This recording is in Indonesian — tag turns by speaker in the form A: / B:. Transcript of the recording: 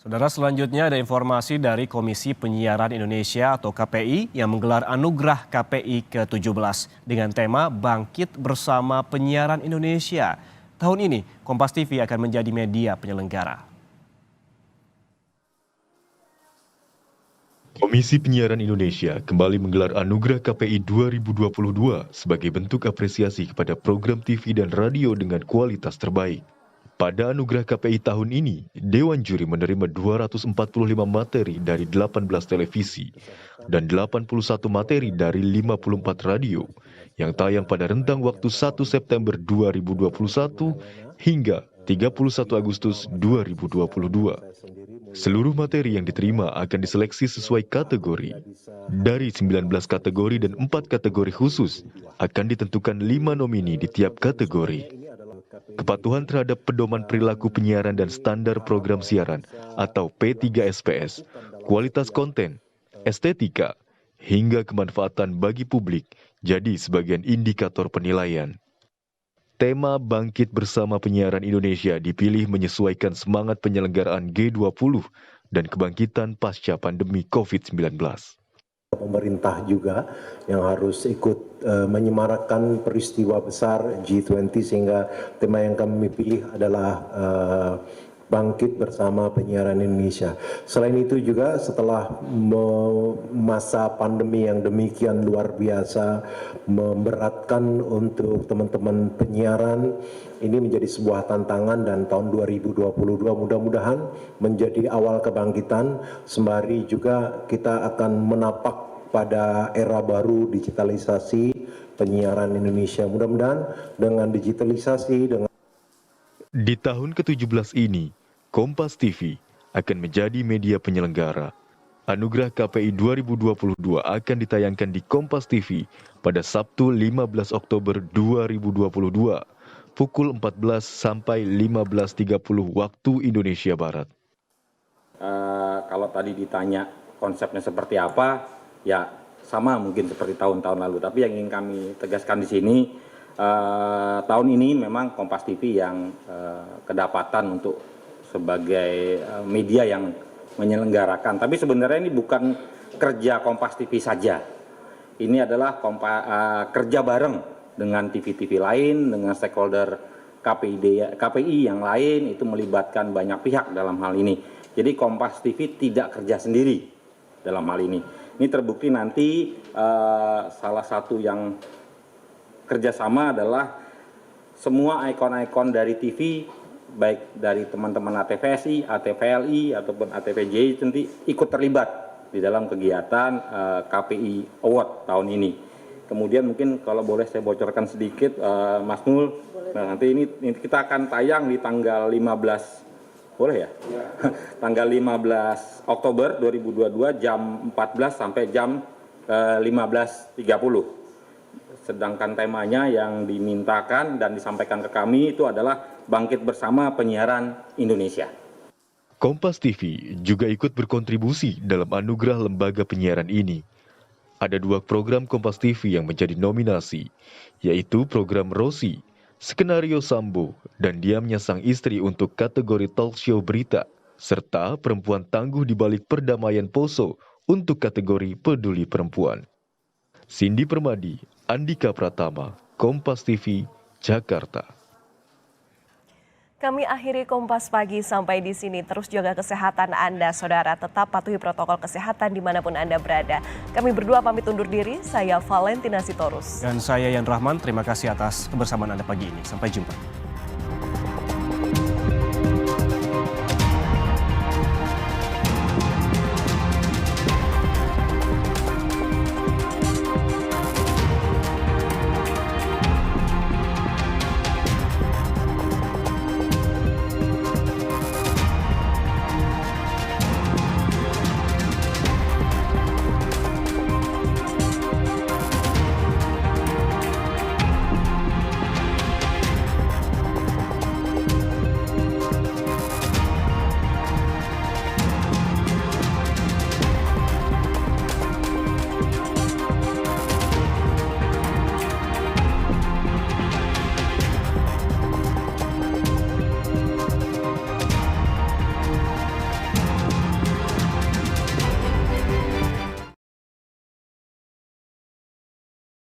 A: Saudara, selanjutnya ada informasi dari Komisi Penyiaran Indonesia atau KPI yang menggelar Anugerah KPI ke-17 dengan tema Bangkit Bersama Penyiaran Indonesia. Tahun ini, Kompas TV akan menjadi media penyelenggara.
B: Komisi Penyiaran Indonesia kembali menggelar Anugerah KPI 2022 sebagai bentuk apresiasi kepada program TV dan radio dengan kualitas terbaik. Pada Anugerah KPI tahun ini, Dewan Juri menerima 245 materi dari 18 televisi dan 81 materi dari 54 radio yang tayang pada rentang waktu 1 September 2021 hingga 31 Agustus 2022. Seluruh materi yang diterima akan diseleksi sesuai kategori. Dari 19 kategori dan 4 kategori khusus, akan ditentukan 5 nomini di tiap kategori. Kepatuhan terhadap pedoman perilaku penyiaran dan standar program siaran atau P3SPS, kualitas konten, estetika, hingga kemanfaatan bagi publik jadi sebagian indikator penilaian. Tema Bangkit Bersama Penyiaran Indonesia dipilih menyesuaikan semangat penyelenggaraan G20 dan kebangkitan pasca pandemi COVID-19.
C: Pemerintah juga yang harus ikut menyemarakkan peristiwa besar G20 sehingga tema yang kami pilih adalah Bangkit Bersama Penyiaran Indonesia. Selain itu juga setelah masa pandemi yang demikian luar biasa memberatkan untuk teman-teman penyiaran, ini menjadi sebuah tantangan dan tahun 2022 mudah-mudahan menjadi awal kebangkitan, sembari juga kita akan menapak pada era baru digitalisasi penyiaran Indonesia. Mudah-mudahan dengan digitalisasi, dengan
B: Di tahun ke-17 ini, Kompas TV akan menjadi media penyelenggara. Anugerah KPI 2022 akan ditayangkan di Kompas TV pada Sabtu 15 Oktober 2022, pukul 14 sampai 15.30 waktu Indonesia Barat.
D: Kalau tadi ditanya konsepnya seperti apa, ya sama mungkin seperti tahun-tahun lalu. Tapi yang ingin kami tegaskan di sini, tahun ini memang Kompas TV yang kedapatan untuk sebagai media yang menyelenggarakan. Tapi sebenarnya ini bukan kerja Kompas TV saja. Ini adalah kerja bareng dengan TV-TV lain, dengan stakeholder KPI yang lain, itu melibatkan banyak pihak dalam hal ini. Jadi Kompas TV tidak kerja sendiri dalam hal ini. Ini terbukti nanti salah satu yang kerjasama adalah semua ikon-ikon dari TV, baik dari teman-teman ATVSI, ATVLI, ataupun ATVJ nanti ikut terlibat di dalam kegiatan KPI Award tahun ini. Kemudian mungkin kalau boleh saya bocorkan sedikit, Mas Mul, nah, nanti ini kita akan tayang di tanggal 15, boleh ya? Tanggal 15 Oktober 2022 jam 14 sampai jam 15.30. Sedangkan temanya yang dimintakan dan disampaikan ke kami itu adalah Bangkit Bersama Penyiaran Indonesia.
B: Kompas TV juga ikut berkontribusi dalam anugerah lembaga penyiaran ini. Ada 2 program Kompas TV yang menjadi nominasi, yaitu program Rosi, Skenario Sambo, dan Diamnya Sang Istri untuk kategori talk show berita, serta Perempuan Tangguh di Balik Perdamaian Poso untuk kategori Peduli Perempuan. Cindy Permadi, Andika Pratama, Kompas TV, Jakarta.
E: Kami akhiri Kompas Pagi sampai di sini. Terus jaga kesehatan Anda, saudara. Tetap patuhi protokol kesehatan dimanapun Anda berada. Kami berdua pamit undur diri. Saya Valentina Sitorus.
A: Dan saya Yan Rahman, terima kasih atas kebersamaan Anda pagi ini. Sampai jumpa.